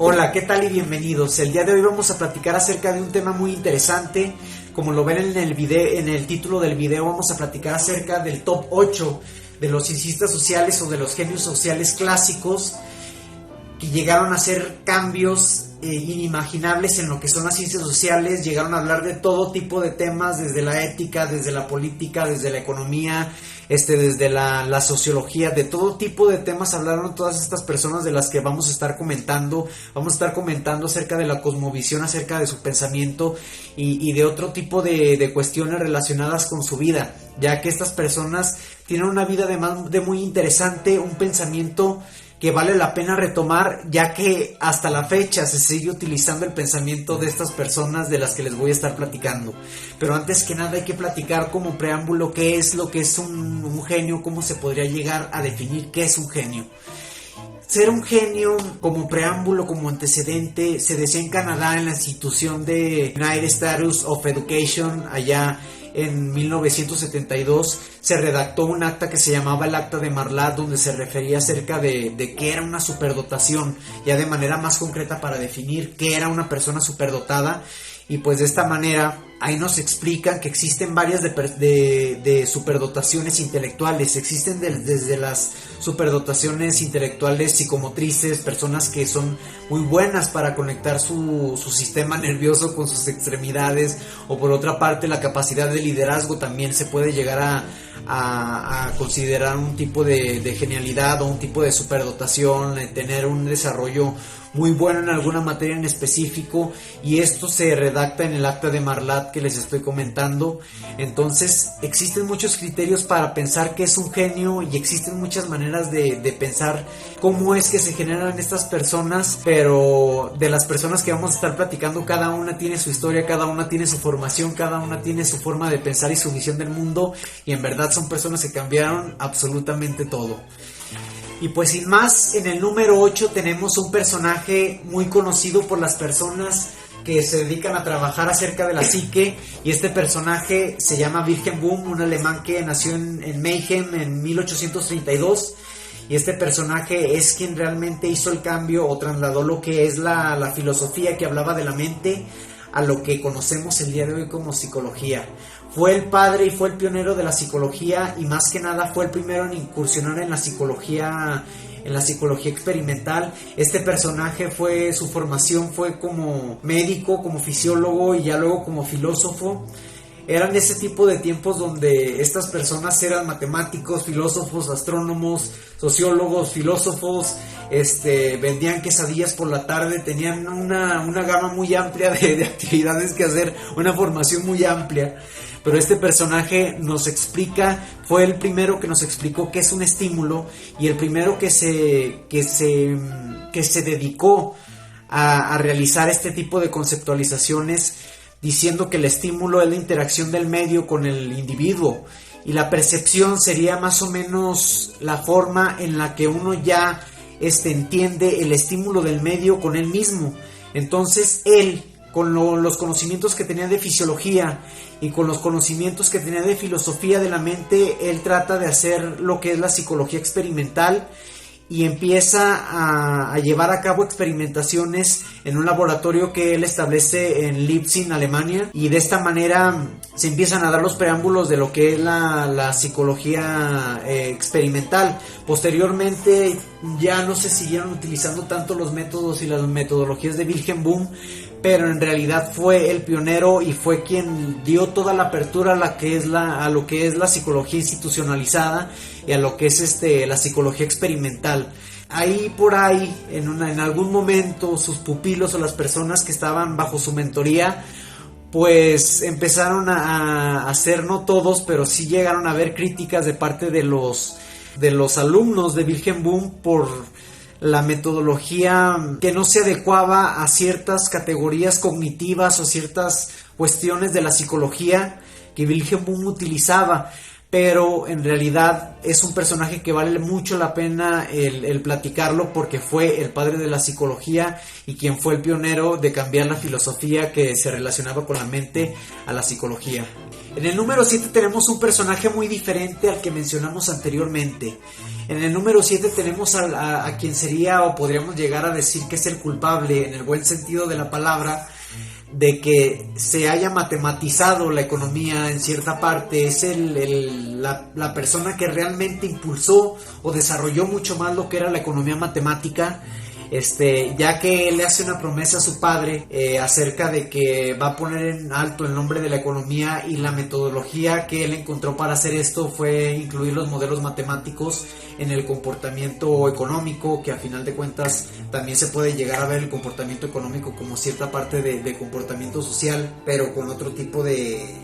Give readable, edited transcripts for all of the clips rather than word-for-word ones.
Hola, ¿qué tal y bienvenidos? El día de hoy vamos a platicar acerca de un tema muy interesante. Como lo ven en el video, en el título del video, vamos a platicar acerca del top 8 de los cientistas sociales o de los genios sociales clásicos que llegaron a hacer cambios inimaginables en lo que son las ciencias sociales. Llegaron a hablar de todo tipo de temas, desde la ética, desde la política, desde la economía, desde la sociología, de todo tipo de temas hablaron todas estas personas de las que vamos a estar comentando. Vamos a estar comentando acerca de la cosmovisión, acerca de su pensamiento y de otro tipo de cuestiones relacionadas con su vida, ya que estas personas tienen una vida de muy interesante, un pensamiento que vale la pena retomar, ya que hasta la fecha se sigue utilizando el pensamiento de estas personas de las que les voy a estar platicando. Pero antes que nada hay que platicar como preámbulo qué es lo que es un genio, cómo se podría llegar a definir qué es un genio. Ser un genio, como preámbulo, como antecedente, se decía en Canadá en la institución de United Status of Education, allá en 1972, se redactó un acta que se llamaba el Acta de Marlatt, donde se refería acerca de qué era una superdotación, ya de manera más concreta para definir qué era una persona superdotada. Y pues de esta manera ahí nos explican que existen varias de superdotaciones intelectuales. Existen desde las superdotaciones intelectuales psicomotrices, personas que son muy buenas para conectar su sistema nervioso con sus extremidades, o por otra parte la capacidad de liderazgo también se puede llegar a considerar un tipo de genialidad o un tipo de superdotación, tener un desarrollo muy bueno en alguna materia en específico, y esto se redacta en el Acta de Marlatt que les estoy comentando. Entonces existen muchos criterios para pensar qué es un genio y existen muchas maneras de pensar cómo es que se generan estas personas, pero de las personas que vamos a estar platicando, cada una tiene su historia, cada una tiene su formación, cada una tiene su forma de pensar y su visión del mundo, y en verdad son personas que cambiaron absolutamente todo. Y pues sin más, en el número 8 tenemos un personaje muy conocido por las personas que se dedican a trabajar acerca de la psique, y este personaje se llama Wilhelm Wundt, un alemán que nació en Meissen en 1832, y este personaje es quien realmente hizo el cambio o trasladó lo que es la filosofía que hablaba de la mente a lo que conocemos el día de hoy como psicología. Fue el padre y fue el pionero de la psicología, y más que nada fue el primero en incursionar en la psicología experimental. Este personaje su formación fue como médico, como fisiólogo y ya luego como filósofo. Eran ese tipo de tiempos donde estas personas eran matemáticos, filósofos, astrónomos, sociólogos, filósofos, vendían quesadillas por la tarde, tenían una gama muy amplia de actividades que hacer, una formación muy amplia. Pero este personaje fue el primero que nos explicó qué es un estímulo, y el primero que se dedicó a realizar este tipo de conceptualizaciones, diciendo que el estímulo es la interacción del medio con el individuo, y la percepción sería más o menos la forma en la que uno ya entiende el estímulo del medio con él mismo. Entonces él, con los conocimientos que tenía de fisiología y con los conocimientos que tenía de filosofía de la mente, él trata de hacer lo que es la psicología experimental, y empieza a llevar a cabo experimentaciones en un laboratorio que él establece en Leipzig, Alemania, y de esta manera se empiezan a dar los preámbulos de lo que es la psicología experimental. Posteriormente ya no se siguieron utilizando tanto los métodos y las metodologías de Wilhelm Wundt, pero en realidad fue el pionero y fue quien dio toda la apertura a lo que es la psicología institucionalizada y a lo que es la psicología experimental. Ahí por ahí, en algún momento, sus pupilos o las personas que estaban bajo su mentoría, pues empezaron a hacer, no todos, pero sí llegaron a haber críticas de parte de los alumnos de Wilhelm Wundt por la metodología que no se adecuaba a ciertas categorías cognitivas o ciertas cuestiones de la psicología que Wilhelm Wundt utilizaba. pero en realidad es un personaje que vale mucho la pena el platicarlo, porque fue el padre de la psicología y quien fue el pionero de cambiar la filosofía que se relacionaba con la mente a la psicología. En el número 7 tenemos un personaje muy diferente al que mencionamos anteriormente. En el número 7 tenemos a quien sería, o podríamos llegar a decir que es el culpable, en el buen sentido de la palabra, de que se haya matematizado la economía en cierta parte. Es la persona que realmente impulsó o desarrolló mucho más lo que era la economía matemática, ya que él le hace una promesa a su padre acerca de que va a poner en alto el nombre de la economía, y la metodología que él encontró para hacer esto fue incluir los modelos matemáticos en el comportamiento económico, que a final de cuentas también se puede llegar a ver el comportamiento económico como cierta parte de comportamiento social, pero con otro tipo de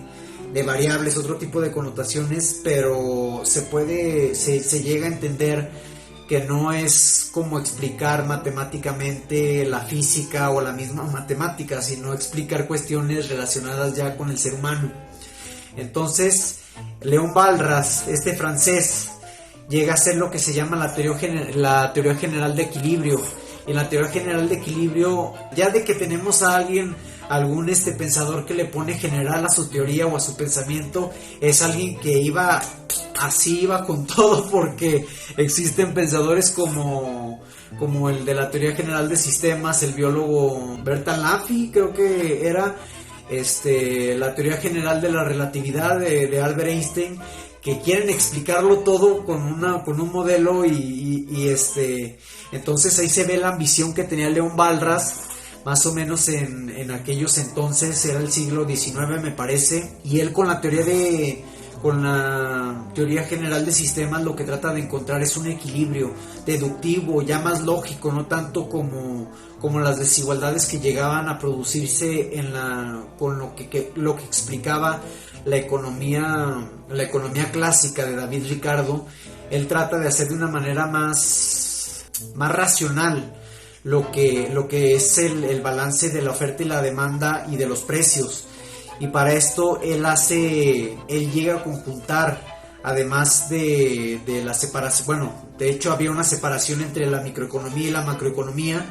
variables, otro tipo de connotaciones, pero se llega a entender que no es como explicar matemáticamente la física o la misma matemática, sino explicar cuestiones relacionadas ya con el ser humano. Entonces, León Walras, este francés, llega a ser lo que se llama la teoría general de equilibrio. En la teoría general de equilibrio, ya de que tenemos a algún pensador que le pone general a su teoría o a su pensamiento, es alguien que iba con todo, porque existen pensadores como el de la teoría general de sistemas, el biólogo Bertrand Laffy, creo que era, la teoría general de la relatividad de Albert Einstein, que quieren explicarlo todo con un modelo y entonces ahí se ve la ambición que tenía León Walras, más o menos en aquellos entonces, era el siglo XIX me parece, y él con la teoría general de sistemas lo que trata de encontrar es un equilibrio deductivo, ya más lógico, no tanto como las desigualdades que llegaban a producirse con lo que explicaba la economía clásica de David Ricardo. Él trata de hacer de una manera más racional lo que es el balance de la oferta y la demanda y de los precios. Y para esto él llega a conjuntar, además de la separación, bueno, de hecho había una separación entre la microeconomía y la macroeconomía.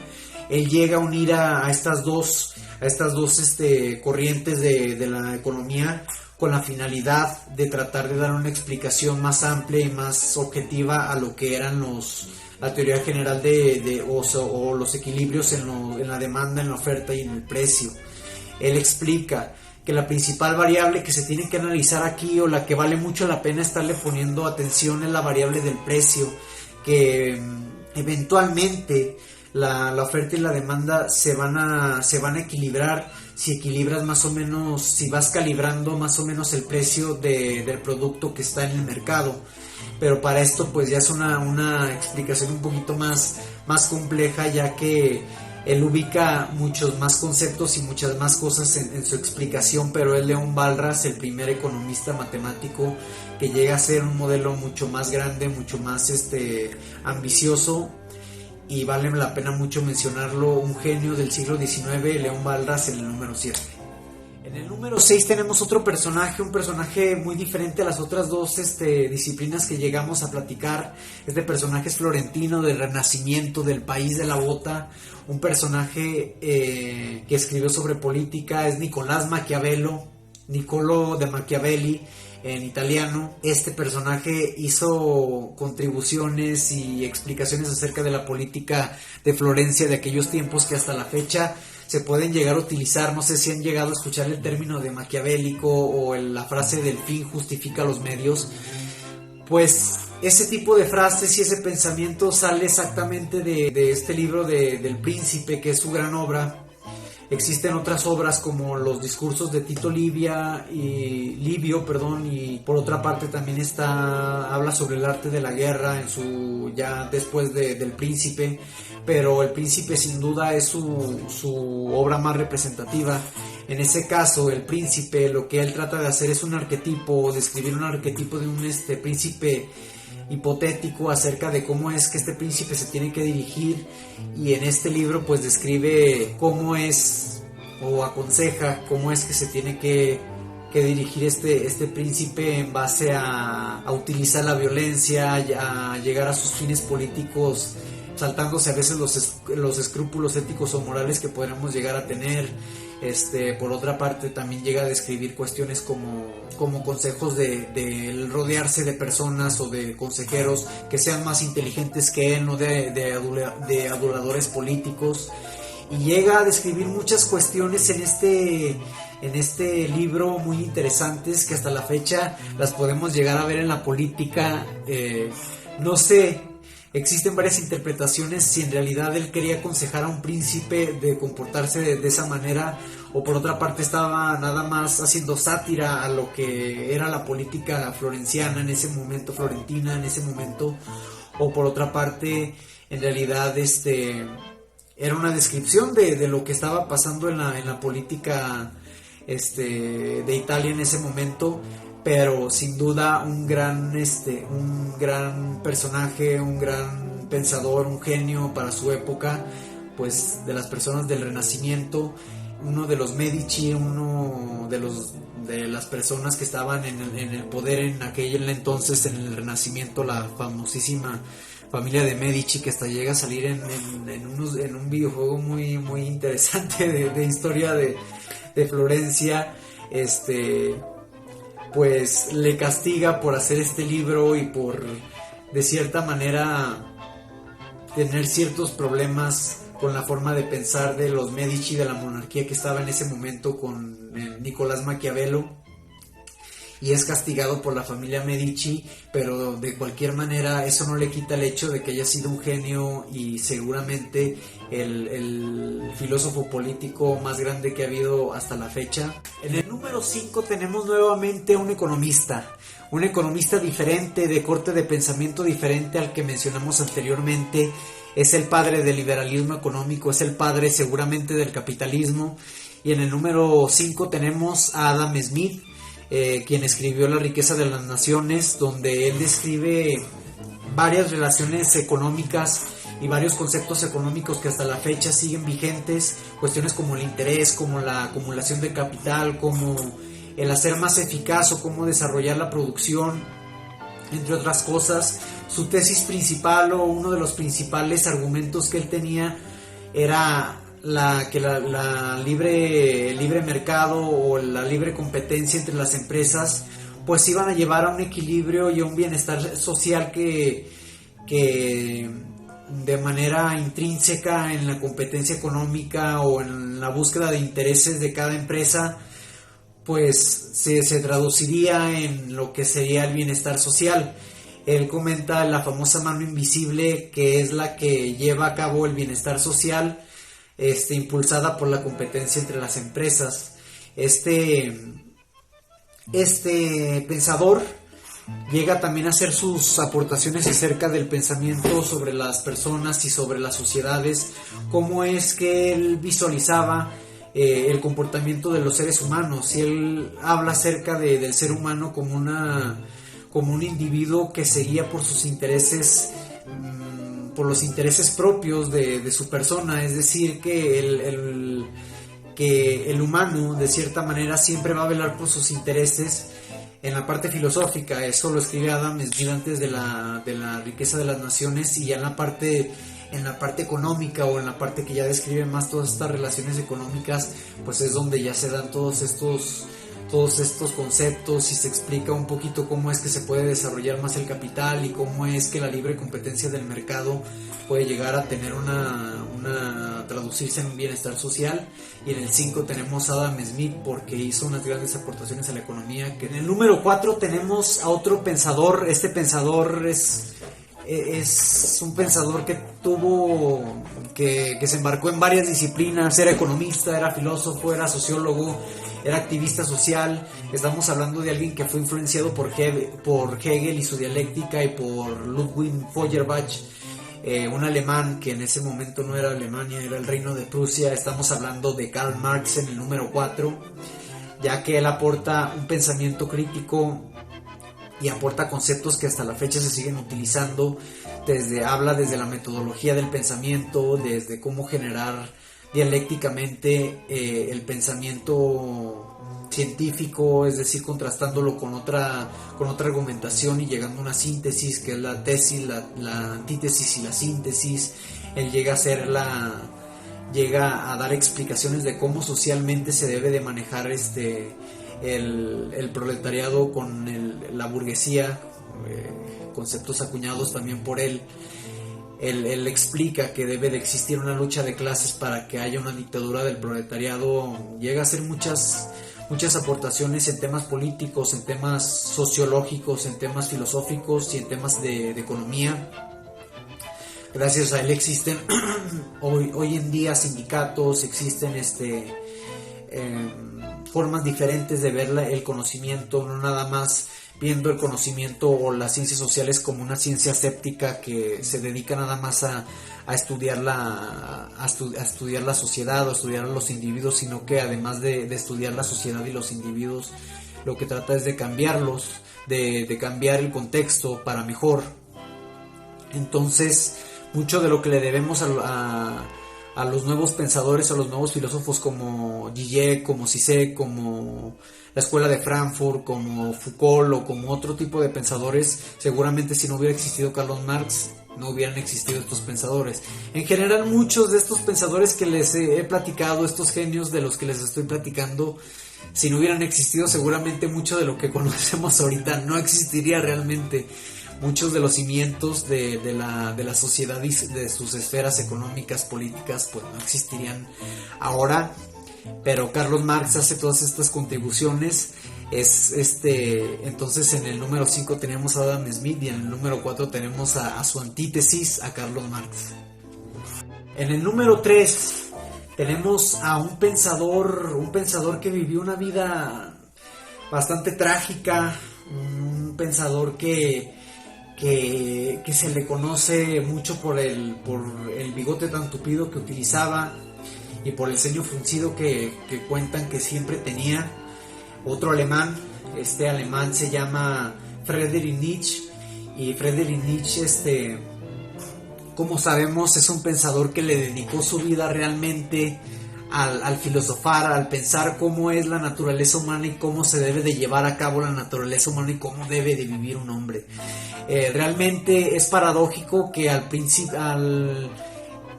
Él llega a unir a estas dos corrientes de la economía con la finalidad de tratar de dar una explicación más amplia y más objetiva a lo que eran la teoría general o los equilibrios en la demanda, en la oferta y en el precio. Él explica que la principal variable que se tiene que analizar aquí, o la que vale mucho la pena estarle poniendo atención, es la variable del precio, que eventualmente la oferta y la demanda se van a equilibrar si equilibras más o menos, si vas calibrando más o menos el precio del producto que está en el mercado. Pero para esto pues ya es una explicación un poquito más compleja, ya que él ubica muchos más conceptos y muchas más cosas en su explicación, pero es León Walras, el primer economista matemático que llega a ser un modelo mucho más grande, mucho más ambicioso, y vale la pena mucho mencionarlo, un genio del siglo XIX, León Walras, en el número 7. En el número 6 tenemos otro personaje, un personaje muy diferente a las otras dos disciplinas que llegamos a platicar. Este personaje es florentino, del Renacimiento, del país de la bota, un personaje que escribió sobre política, es Nicolás Maquiavelo, Niccolò de Machiavelli en italiano. Este personaje hizo contribuciones y explicaciones acerca de la política de Florencia de aquellos tiempos que hasta la fecha se pueden llegar a utilizar. No sé si han llegado a escuchar el término de maquiavélico o la frase del fin justifica los medios. Pues ese tipo de frases y ese pensamiento sale exactamente de este libro del Príncipe, que es su gran obra. Existen otras obras como los discursos de Tito Livio, y por otra parte también habla sobre el arte de la guerra ya después del Príncipe, pero el Príncipe sin duda es su obra más representativa. En ese caso, el Príncipe, lo que él trata de hacer es un arquetipo, describir un arquetipo de un príncipe hipotético acerca de cómo es que este príncipe se tiene que dirigir, y en este libro pues describe cómo es, o aconseja cómo es que se tiene que dirigir este príncipe en base a utilizar la violencia, a llegar a sus fines políticos, saltándose a veces los escrúpulos éticos o morales que podríamos llegar a tener. Por otra parte, también llega a describir cuestiones como consejos de rodearse de personas o de consejeros que sean más inteligentes que él, no de aduladores políticos. Y llega a describir muchas cuestiones en este libro muy interesantes que hasta la fecha las podemos llegar a ver en la política. No sé, existen varias interpretaciones si en realidad él quería aconsejar a un príncipe de comportarse de esa manera, o por otra parte estaba nada más haciendo sátira a lo que era la política florenciana en ese momento, florentina en ese momento, o por otra parte en realidad era una descripción de lo que estaba pasando en la política de Italia en ese momento. Pero sin duda un gran personaje, un gran pensador, un genio para su época, pues de las personas del Renacimiento, uno de los Medici, uno de las personas que estaban en el poder en aquel entonces, en el Renacimiento, la famosísima familia de Medici, que hasta llega a salir en un videojuego muy, muy interesante de historia de Florencia. Pues le castiga por hacer este libro y por, de cierta manera, tener ciertos problemas con la forma de pensar de los Medici, de la monarquía que estaba en ese momento con Nicolás Maquiavelo, y es castigado por la familia Medici, pero de cualquier manera eso no le quita el hecho de que haya sido un genio y seguramente el filósofo político más grande que ha habido hasta la fecha. En el número 5 tenemos nuevamente un economista diferente, de corte de pensamiento diferente al que mencionamos anteriormente. Es el padre del liberalismo económico, es el padre seguramente del capitalismo. Y en el número 5 tenemos a Adam Smith, quien escribió La riqueza de las naciones, donde él describe varias relaciones económicas y varios conceptos económicos que hasta la fecha siguen vigentes, cuestiones como el interés, como la acumulación de capital, como el hacer más eficaz o cómo desarrollar la producción, entre otras cosas. Su tesis principal, o uno de los principales argumentos que él tenía, era que la libre mercado o la libre competencia entre las empresas pues iban a llevar a un equilibrio y a un bienestar social que de manera intrínseca en la competencia económica o en la búsqueda de intereses de cada empresa pues se traduciría en lo que sería el bienestar social. Él comenta la famosa mano invisible, que es la que lleva a cabo el bienestar social, impulsada por la competencia entre las empresas. Este pensador llega también a hacer sus aportaciones acerca del pensamiento sobre las personas y sobre las sociedades, cómo es que él visualizaba el comportamiento de los seres humanos. Y él habla acerca del ser humano como un individuo que se guía por sus intereses, por los intereses propios de su persona. Es decir, que el humano de cierta manera siempre va a velar por sus intereses. En la parte filosófica, eso lo escribe Adam Smith antes de la riqueza de las naciones, y ya en la parte económica, o en la parte que ya describe más todas estas relaciones económicas, pues es donde ya se dan todos estos conceptos y se explica un poquito cómo es que se puede desarrollar más el capital y cómo es que la libre competencia del mercado puede llegar a tener traducirse en un bienestar social. Y en el 5 tenemos a Adam Smith, porque hizo unas grandes aportaciones a la economía. En el número 4 tenemos a otro pensador. Este pensador es un pensador que se embarcó en varias disciplinas. Era economista, era filósofo, era sociólogo, era activista social. Estamos hablando de alguien que fue influenciado por Hegel y su dialéctica, y por Ludwig Feuerbach, un alemán que en ese momento no era Alemania, era el Reino de Prusia. Estamos hablando de Karl Marx en el número 4, ya que él aporta un pensamiento crítico y aporta conceptos que hasta la fecha se siguen utilizando. Habla desde la metodología del pensamiento, desde cómo generar dialécticamente el pensamiento científico, es decir, contrastándolo con otra argumentación y llegando a una síntesis que es la tesis, la antítesis y la síntesis. Él llega a dar explicaciones de cómo socialmente se debe de manejar el proletariado con la burguesía, conceptos acuñados también por él. Él explica que debe de existir una lucha de clases para que haya una dictadura del proletariado. Llega a hacer muchas aportaciones en temas políticos, en temas sociológicos, en temas filosóficos y en temas de economía. Gracias a él existen hoy en día sindicatos, existen formas diferentes de ver el conocimiento, no nada más viendo el conocimiento o las ciencias sociales como una ciencia aséptica que se dedica nada más a estudiar la sociedad o a estudiar a los individuos, sino que además de estudiar la sociedad y los individuos, lo que trata es de cambiarlos, de cambiar el contexto para mejor. Entonces, mucho de lo que le debemos a los nuevos pensadores, a los nuevos filósofos como Zizek, como Zizek, como la Escuela de Frankfurt, como Foucault o como otro tipo de pensadores, seguramente si no hubiera existido Carlos Marx, no hubieran existido estos pensadores. En general, muchos de estos pensadores que les he platicado, estos genios de los que les estoy platicando, si no hubieran existido, seguramente mucho de lo que conocemos ahorita no existiría realmente. Muchos de los cimientos de la sociedad y de sus esferas económicas, políticas, pues no existirían ahora. Pero Carlos Marx hace todas estas contribuciones. Entonces en el número 5 tenemos a Adam Smith y en el número 4 tenemos a su antítesis, a Carlos Marx. En el número 3 tenemos a un pensador que vivió una vida bastante trágica, un pensador que se le conoce mucho por el bigote tan tupido que utilizaba y por el ceño fruncido que cuentan que siempre tenía. Otro alemán, alemán se llama Friedrich Nietzsche, y Friedrich Nietzsche, como sabemos, es un pensador que le dedicó su vida realmente al filosofar, al pensar cómo es la naturaleza humana y cómo se debe de llevar a cabo la naturaleza humana y cómo debe de vivir un hombre. Realmente es paradójico que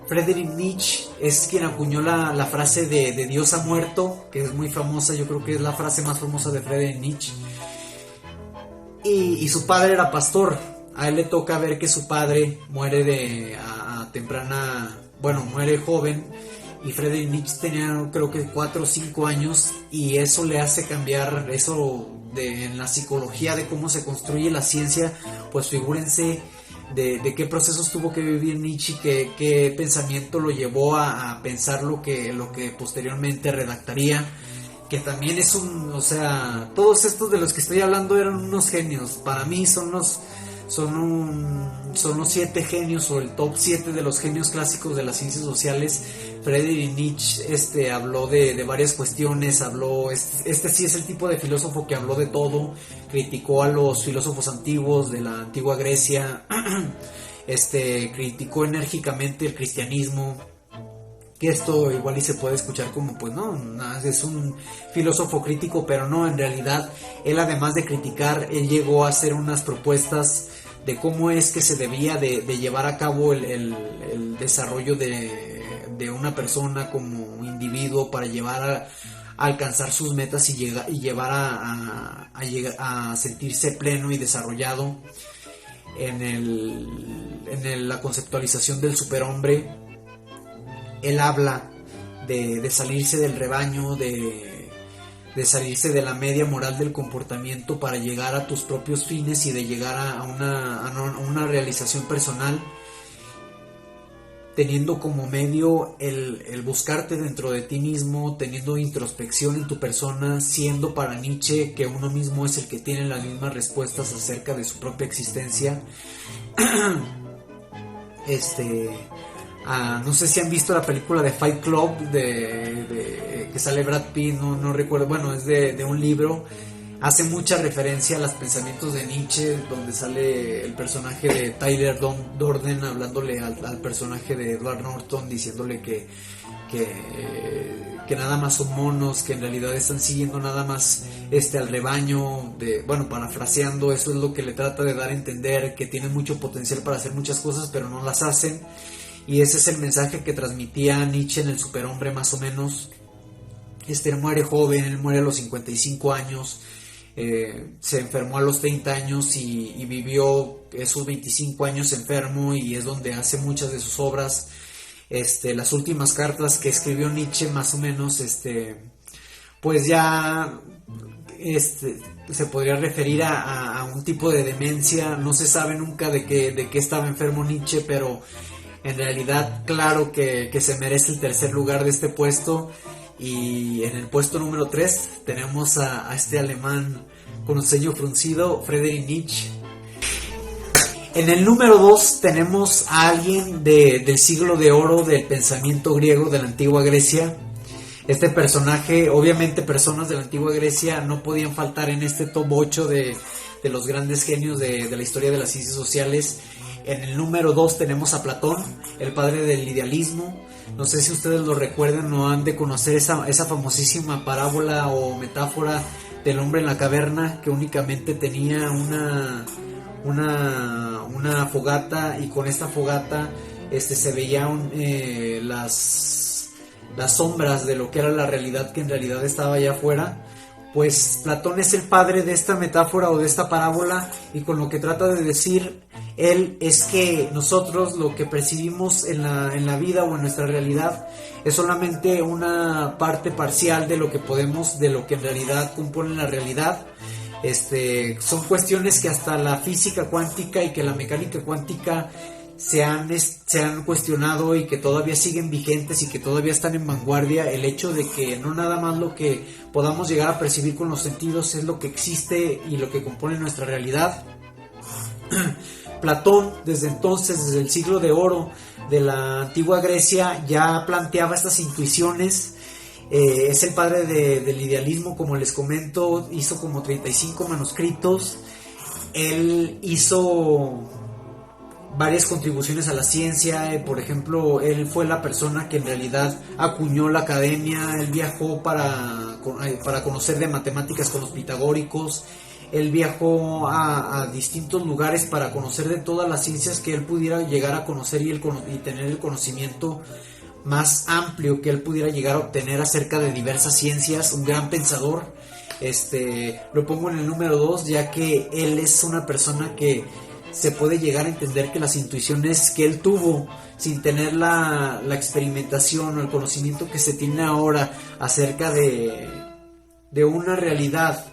Friedrich Nietzsche es quien acuñó la frase de Dios ha muerto, que es muy famosa. Yo creo que es la frase más famosa de Friedrich Nietzsche. Y su padre era pastor. A él le toca ver que su padre muere muere joven. Y Friedrich Nietzsche tenía, creo que 4 o 5 años, y eso le hace cambiar en la psicología de cómo se construye la ciencia. Pues figúrense de qué procesos tuvo que vivir Nietzsche, qué pensamiento lo llevó a pensar lo que posteriormente redactaría, que también es todos estos de los que estoy hablando eran unos genios. Para mí son los 7 genios, o el top 7 de los genios clásicos de las ciencias sociales. Friedrich Nietzsche habló de varias cuestiones, sí es el tipo de filósofo que habló de todo, criticó a los filósofos antiguos de la antigua Grecia, criticó enérgicamente el cristianismo, que esto igual y se puede escuchar como pues no, es un filósofo crítico, pero no, en realidad él, además de criticar, él llegó a hacer unas propuestas de cómo es que se debía de llevar a cabo el desarrollo de una persona como individuo para llevar a alcanzar sus metas y llevar a sentirse pleno y desarrollado en la conceptualización del superhombre. Él habla de salirse del rebaño, de salirse de la media moral del comportamiento para llegar a tus propios fines y de llegar a una realización personal, teniendo como medio el buscarte dentro de ti mismo, teniendo introspección en tu persona, siendo para Nietzsche que uno mismo es el que tiene las mismas respuestas acerca de su propia existencia. No sé si han visto la película de Fight Club que sale Brad Pitt, no recuerdo, bueno, es de un libro. Hace mucha referencia a los pensamientos de Nietzsche, donde sale el personaje de Tyler Durden hablándole al personaje de Edward Norton, diciéndole que que nada más son monos, que en realidad están siguiendo nada más al rebaño, bueno, parafraseando, eso es lo que le trata de dar a entender, que tienen mucho potencial para hacer muchas cosas pero no las hacen, y ese es el mensaje que transmitía Nietzsche en El Superhombre más o menos. Él muere joven, él muere a los 55 años, se enfermó a los 30 años y vivió esos 25 años enfermo, y es donde hace muchas de sus obras. Las últimas cartas que escribió Nietzsche más o menos, pues ya se podría referir a un tipo de demencia. No se sabe nunca de qué estaba enfermo Nietzsche, pero en realidad claro que se merece el tercer lugar de este puesto. Y en el puesto número 3 tenemos a este alemán con un ceño fruncido, Friedrich Nietzsche. En el número 2 tenemos a alguien del siglo de oro del pensamiento griego de la antigua Grecia. Este personaje, obviamente personas de la antigua Grecia no podían faltar en este top 8 de los grandes genios de la historia de las ciencias sociales. En el número 2 tenemos a Platón, el padre del idealismo. No sé si ustedes lo recuerdan o han de conocer esa famosísima parábola o metáfora del hombre en la caverna, que únicamente tenía una fogata, y con esta fogata se veían las sombras de lo que era la realidad, que en realidad estaba allá afuera. Pues Platón es el padre de esta metáfora o de esta parábola, y con lo que trata de decir él es que nosotros lo que percibimos en la vida o en nuestra realidad es solamente una parte parcial de lo que en realidad compone la realidad. Son cuestiones que hasta la física cuántica y que la mecánica cuántica se han cuestionado, y que todavía siguen vigentes y que todavía están en vanguardia. El hecho de que no nada más lo que podamos llegar a percibir con los sentidos es lo que existe y lo que compone nuestra realidad. Platón, desde entonces, desde el siglo de oro de la antigua Grecia, ya planteaba estas intuiciones. Es el padre del idealismo, como les comento. Hizo como 35 manuscritos. Él hizo varias contribuciones a la ciencia. Por ejemplo, él fue la persona que en realidad acuñó la academia. Él viajó para conocer de matemáticas con los pitagóricos. Él viajó a distintos lugares para conocer de todas las ciencias que él pudiera llegar a conocer, y tener el conocimiento más amplio que él pudiera llegar a obtener acerca de diversas ciencias. Un gran pensador. Lo pongo en el número 2, ya que él es una persona que se puede llegar a entender que las intuiciones que él tuvo sin tener la experimentación o el conocimiento que se tiene ahora acerca de una realidad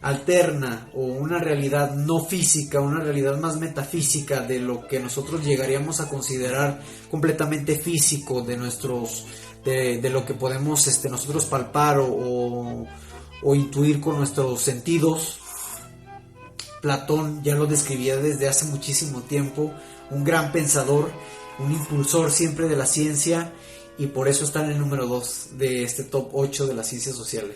alterna o una realidad no física, una realidad más metafísica de lo que nosotros llegaríamos a considerar completamente físico, de lo que podemos nosotros palpar o intuir con nuestros sentidos. Platón ya lo describía desde hace muchísimo tiempo, un gran pensador, un impulsor siempre de la ciencia, y por eso está en el número 2 de este top 8 de las ciencias sociales.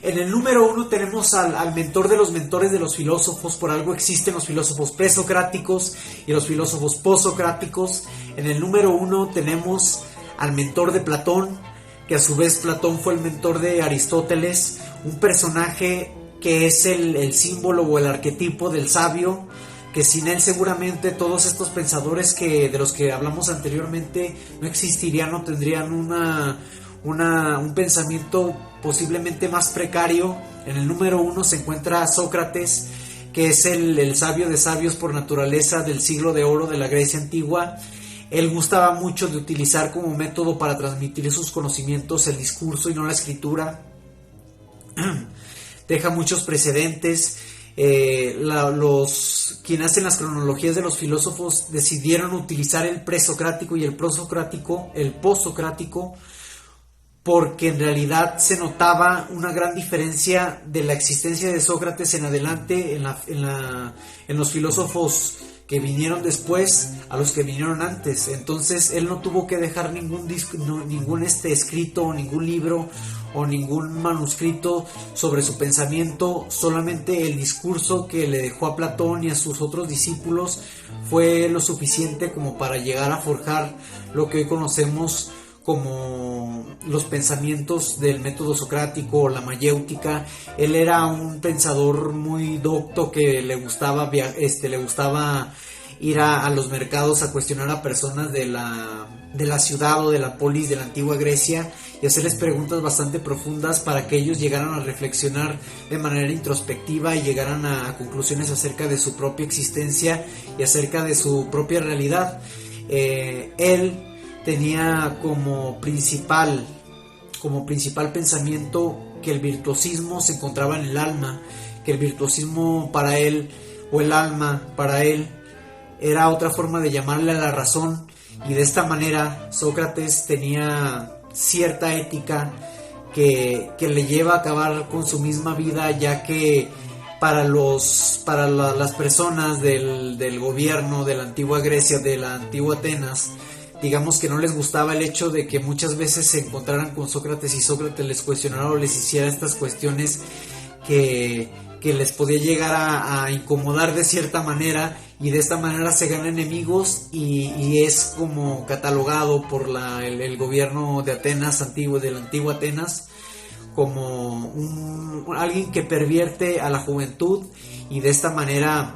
En el número 1 tenemos al mentor de los mentores de los filósofos. Por algo existen los filósofos presocráticos y los filósofos posocráticos. En el número 1 tenemos al mentor de Platón, que a su vez Platón fue el mentor de Aristóteles, un personaje que es el símbolo o el arquetipo del sabio, que sin él seguramente todos estos pensadores de los que hablamos anteriormente no existirían, no tendrían un pensamiento posiblemente más precario. En el número 1 se encuentra Sócrates, que es el sabio de sabios por naturaleza del siglo de oro de la Grecia antigua. Él gustaba mucho de utilizar como método para transmitir sus conocimientos el discurso y no la escritura. Deja muchos precedentes. Quienes hacen las cronologías de los filósofos decidieron utilizar el presocrático y el posocrático, porque en realidad se notaba una gran diferencia de la existencia de Sócrates en adelante en los filósofos que vinieron después a los que vinieron antes. Entonces él no tuvo que dejar ningún escrito o ningún libro o ningún manuscrito sobre su pensamiento. Solamente el discurso que le dejó a Platón y a sus otros discípulos fue lo suficiente como para llegar a forjar lo que hoy conocemos como los pensamientos del método socrático o la mayéutica. Él era un pensador muy docto que le gustaba ir a los mercados a cuestionar a personas de la ciudad o de la polis de la antigua Grecia y hacerles preguntas bastante profundas para que ellos llegaran a reflexionar de manera introspectiva y llegaran a conclusiones acerca de su propia existencia y acerca de su propia realidad. Él tenía como principal pensamiento que el virtuosismo se encontraba en el alma, que el virtuosismo para él, o el alma para él, era otra forma de llamarle a la razón, y de esta manera Sócrates tenía cierta ética que le lleva a acabar con su misma vida, ya que para las personas del gobierno de la antigua Grecia, de la antigua Atenas, digamos que no les gustaba el hecho de que muchas veces se encontraran con Sócrates y Sócrates les cuestionara o les hiciera estas cuestiones que les podía llegar a incomodar de cierta manera, y de esta manera se ganan enemigos y es como catalogado por el gobierno de Atenas antiguo, de la antigua Atenas, como alguien que pervierte a la juventud, y de esta manera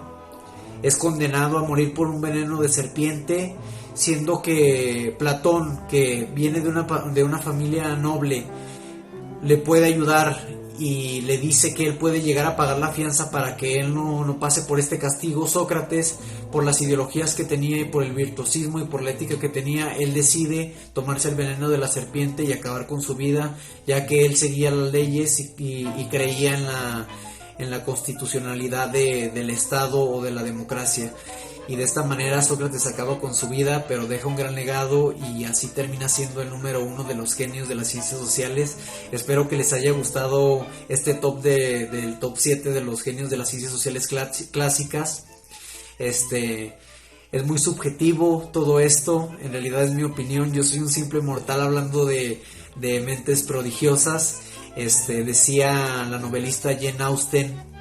es condenado a morir por un veneno de serpiente, siendo que Platón, que viene de una familia noble, le puede ayudar y le dice que él puede llegar a pagar la fianza para que él no pase por este castigo. Sócrates, por las ideologías que tenía y por el virtuosismo y por la ética que tenía, él decide tomarse el veneno de la serpiente y acabar con su vida, ya que él seguía las leyes y creía en la constitucionalidad del Estado o de la democracia. Y de esta manera Sócrates acaba con su vida, pero deja un gran legado y así termina siendo el número 1 de los genios de las ciencias sociales. Espero que les haya gustado este top del top 7 de los genios de las ciencias sociales clásicas. Es muy subjetivo todo esto, en realidad es mi opinión, yo soy un simple mortal hablando de mentes prodigiosas. Decía la novelista Jane Austen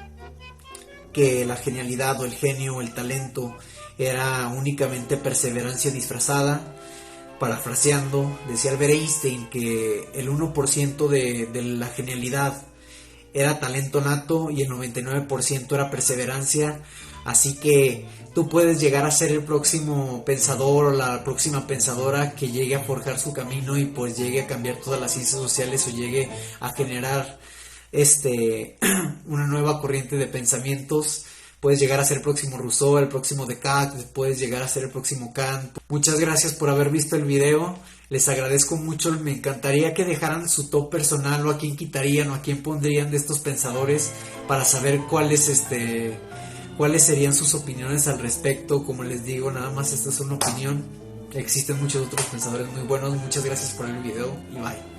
que la genialidad o el genio o el talento era únicamente perseverancia disfrazada. Parafraseando, decía Albert Einstein que el 1% de la genialidad era talento nato y el 99% era perseverancia. Así que tú puedes llegar a ser el próximo pensador o la próxima pensadora que llegue a forjar su camino y pues llegue a cambiar todas las ciencias sociales o llegue a generar una nueva corriente de pensamientos. Puedes llegar a ser el próximo Rousseau, el próximo Descartes, puedes llegar a ser el próximo Kant. Muchas gracias por haber visto el video, les agradezco mucho. Me encantaría que dejaran su top personal, o a quién quitarían o a quién pondrían de estos pensadores, para saber cuáles serían sus opiniones al respecto. Como les digo, nada más esta es una opinión, existen muchos otros pensadores muy buenos. Muchas gracias por el video y bye.